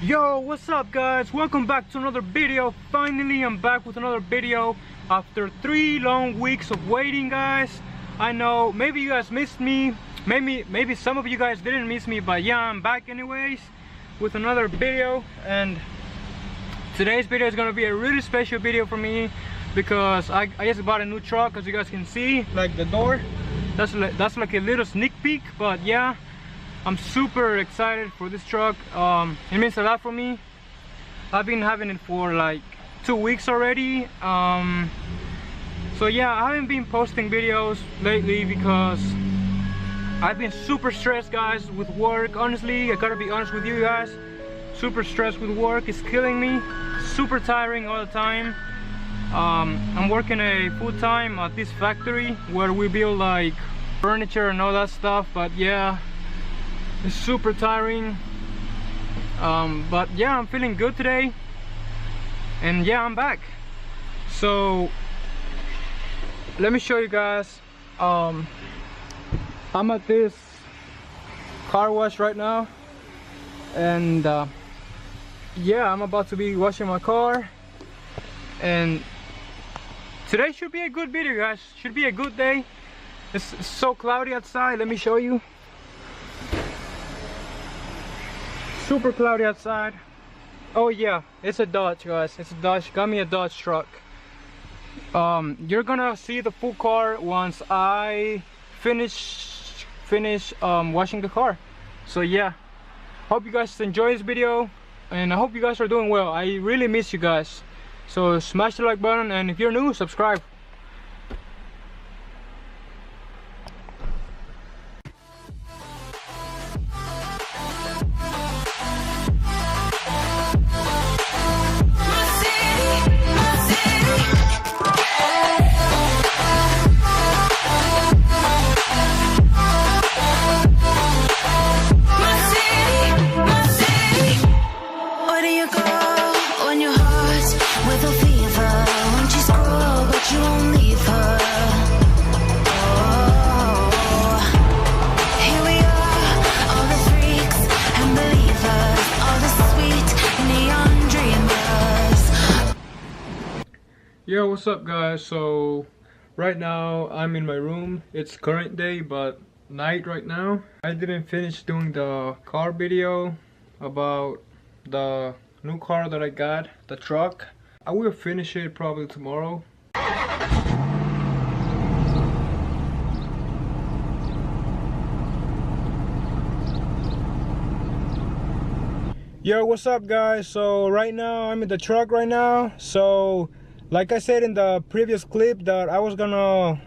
Yo, what's up guys? Welcome back to another video. Finally I'm back with another video after 3 long weeks of waiting, guys. I know maybe you guys missed me, maybe some of you guys didn't miss me, but yeah, I'm back anyways with another video. And today's video is gonna be a really special video for me because I just bought a new truck. As you guys can see, like the door, that's like a little sneak peek. But yeah, I'm super excited for this truck. It means a lot for me. I've been having it for like 2 weeks already. So yeah, I haven't been posting videos lately because I've been super stressed, guys, with work. Honestly, I gotta be honest with you guys. Super stressed with work. It's killing me. Super tiring all the time. I'm working a full-time at this factory where we build like furniture and all that stuff. But yeah, it's super tiring. But yeah, I'm feeling good today, and yeah, I'm back. So let me show you guys. I'm at this car wash right now, and yeah, I'm about to be washing my car. And today should be a good video, guys. Should be a good day. It's so cloudy outside. Let me show you. Super cloudy outside. Oh yeah, it's a Dodge, guys. It's a Dodge. Got me a Dodge truck. You're gonna see the full car once I finish washing the car. So yeah, hope you guys enjoy this video, and I hope you guys are doing well. I really miss you guys. So smash the like button, and if you're new, subscribe. Yo, what's up guys? So right now I'm in my room. It's current day but night right now. I didn't finish doing the car video about the new car that I got, the truck. I will finish it probably tomorrow. Yo, what's up guys? So right now I'm in the truck right now. So like I said in the previous clip, that I was gonna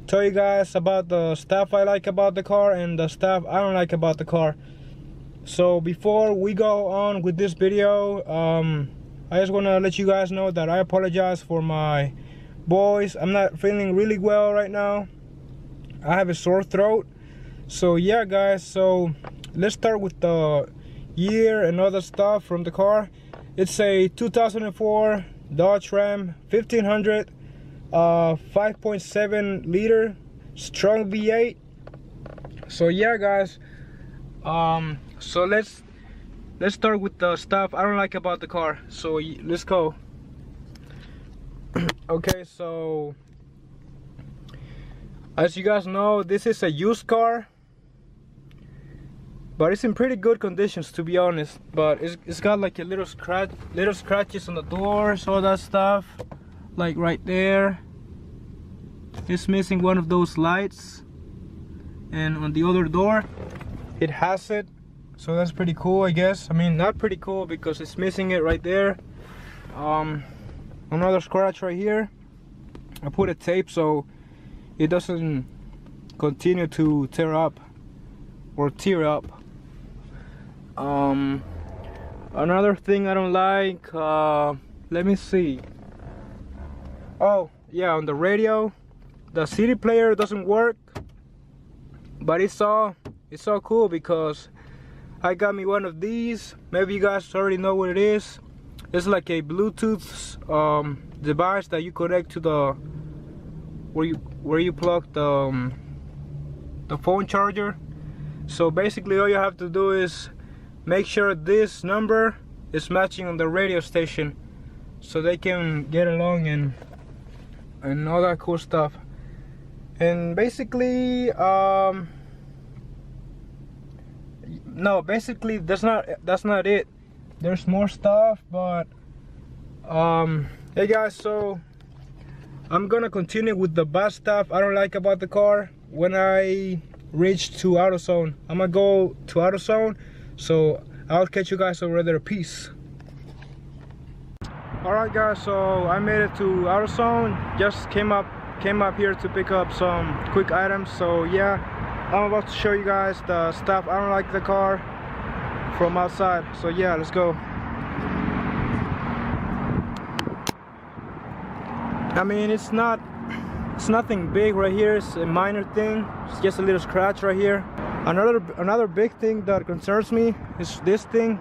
tell you guys about the stuff I like about the car and the stuff I don't like about the car. So before we go on with this video, I just want to let you guys know that I apologize for my voice. I'm not feeling really well right now. I have a sore throat. So yeah guys, so let's start with the year and other stuff from the car. It's a 2004 Dodge Ram 1500, 5.7 liter strong V8. So yeah guys, so let's start with the stuff I don't like about the car. So let's go. Okay, so as you guys know, this is a used car, but it's in pretty good conditions, to be honest. But it's got like a little scratches on the doors, all that stuff, like right there. It's missing one of those lights, and on the other door it has it. So that's pretty cool, I guess. I mean, not pretty cool because it's missing it right there. Another scratch right here. I put a tape so it doesn't continue to tear up. Another thing I don't like, let me see. Oh yeah, on the radio, the CD player doesn't work, but it's all cool because I got me one of these. Maybe you guys already know what it is. It's like a Bluetooth device that you connect to the where you plug the phone charger. So basically all you have to do is make sure this number is matching on the radio station, so they can get along and all that cool stuff. And basically, no, basically that's not it. There's more stuff, but hey guys, so I'm gonna continue with the bad stuff I don't like about the car when I reach to AutoZone. I'm gonna go to AutoZone, so I'll catch you guys over there. Peace. Alright guys, so I made it to AutoZone. Just came up here to pick up some quick items. So yeah, I'm about to show you guys the stuff I don't like the car from outside. So yeah, let's go. I mean, it's nothing big right here. It's a minor thing. It's just a little scratch right here. Another big thing that concerns me is this thing.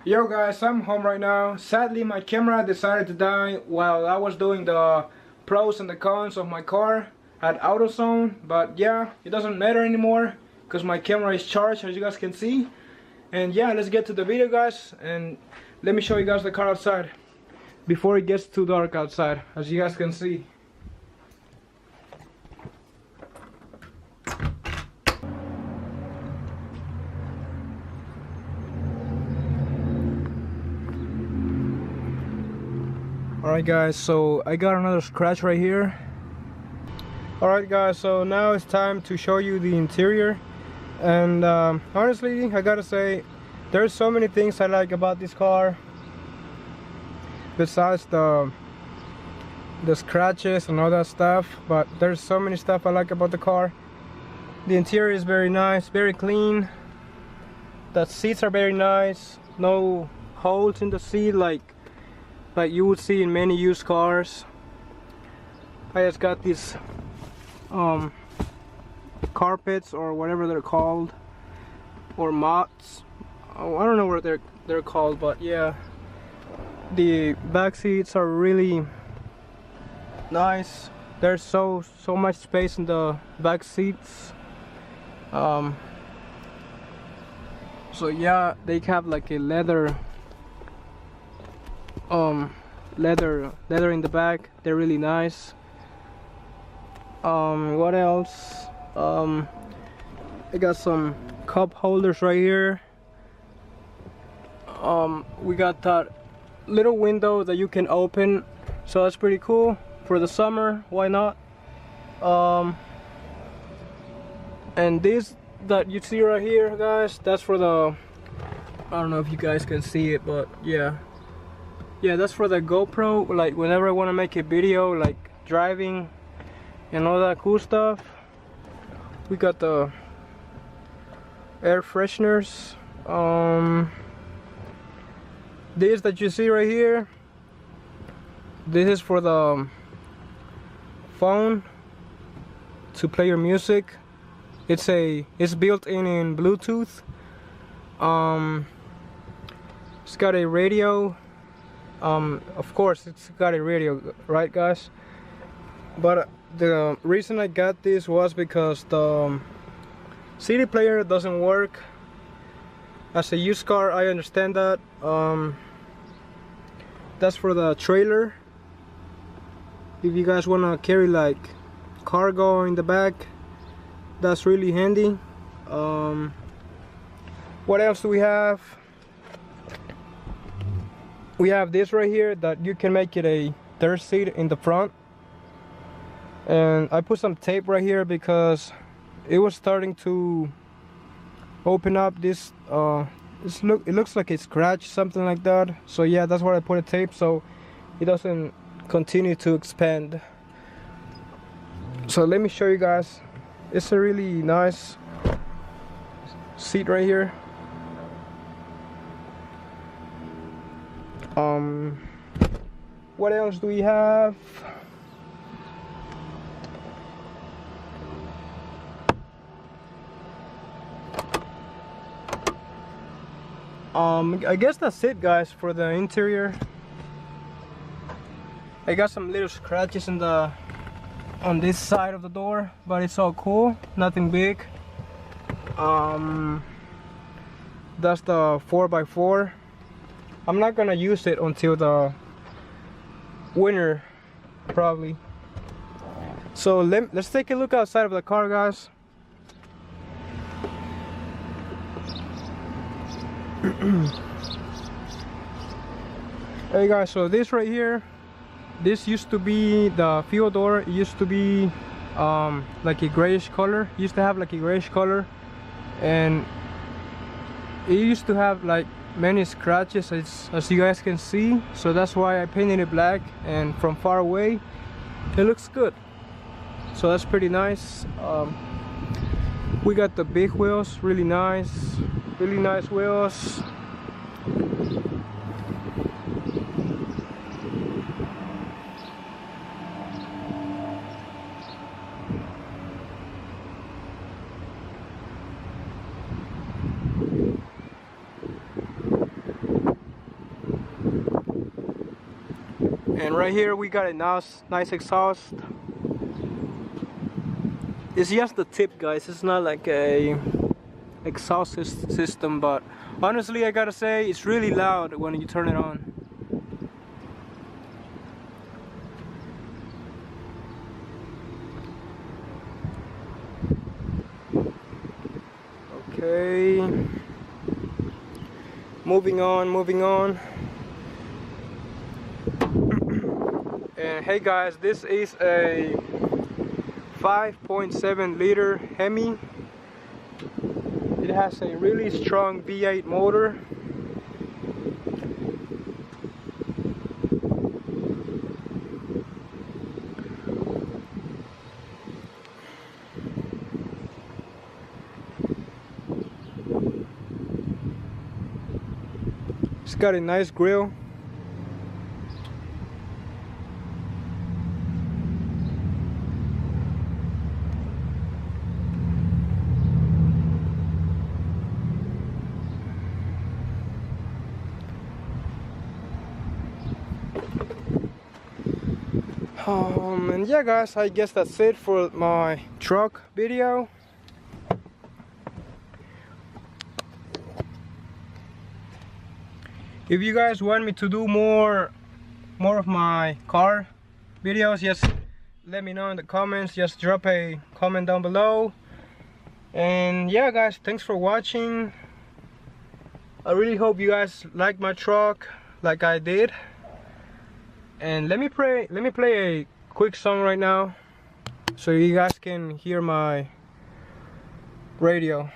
Yo guys, I'm home right now. Sadly, my camera decided to die while I was doing the pros and the cons of my car at AutoZone. But yeah, it doesn't matter anymore because my camera is charged, as you guys can see. And yeah, let's get to the video guys, and let me show you guys the car outside before it gets too dark outside, as you guys can see. Alright guys, so I got another scratch right here. Alright guys, so now it's time to show you the interior. And honestly, I gotta say, there's so many things I like about this car besides the scratches and all that stuff. But there's so many stuff I like about the car. The interior is very nice, very clean. The seats are very nice. No holes in the seat like you would see in many used cars. I just got these carpets or whatever they're called, or mats. Oh, I don't know what they're called, but yeah, the back seats are really nice. There's so much space in the back seats. So yeah, they have like a leather in the back. They're really nice. What else? I got some cup holders right here. We got that little window that you can open, so that's pretty cool for the summer. Why not? And this that you see right here, guys, that's for the, I don't know if you guys can see it, but yeah, that's for the GoPro. Like whenever I want to make a video like driving and all that cool stuff. We got the air fresheners. This that you see right here, this is for the phone to play your music. It's built in Bluetooth. It's got a radio. Of course it's got a radio, right guys? But the reason I got this was because the CD player doesn't work. As a used car, I understand that. That's for the trailer. If you guys want to carry like cargo in the back, that's really handy. What else do we have? We have this right here that you can make it a third seat in the front. And I put some tape right here because it was starting to open up. This it looks like a scratch, something like that. So yeah, that's why I put a tape so it doesn't continue to expand. So let me show you guys. It's a really nice seat right here. What else do we have? I guess that's it, guys, for the interior. I got some little scratches on this side of the door, but it's all cool, nothing big. That's the 4x4. I'm not gonna use it until the winter probably. So let's take a look outside of the car, guys. Hey guys, so this right here, this used to be the fuel door. It used to be like a grayish color. It used to have like a grayish color, and it used to have like many scratches, as you guys can see. So that's why I painted it black, and from far away it looks good. So that's pretty nice. We got the big wheels, really nice wheels. And right here we got a nice exhaust. It's just the tip, guys. It's not like a exhaust system, but honestly I gotta say it's really loud when you turn it on. Okay, moving on. And hey guys, this is a 5.7 liter Hemi. It has a really strong V8 motor. It's got a nice grille. And yeah guys, I guess that's it for my truck video. If you guys want me to do more of my car videos, just let me know in the comments. Just drop a comment down below. And yeah guys, thanks for watching. I really hope you guys like my truck like I did. And let me play a quick song right now so you guys can hear my radio.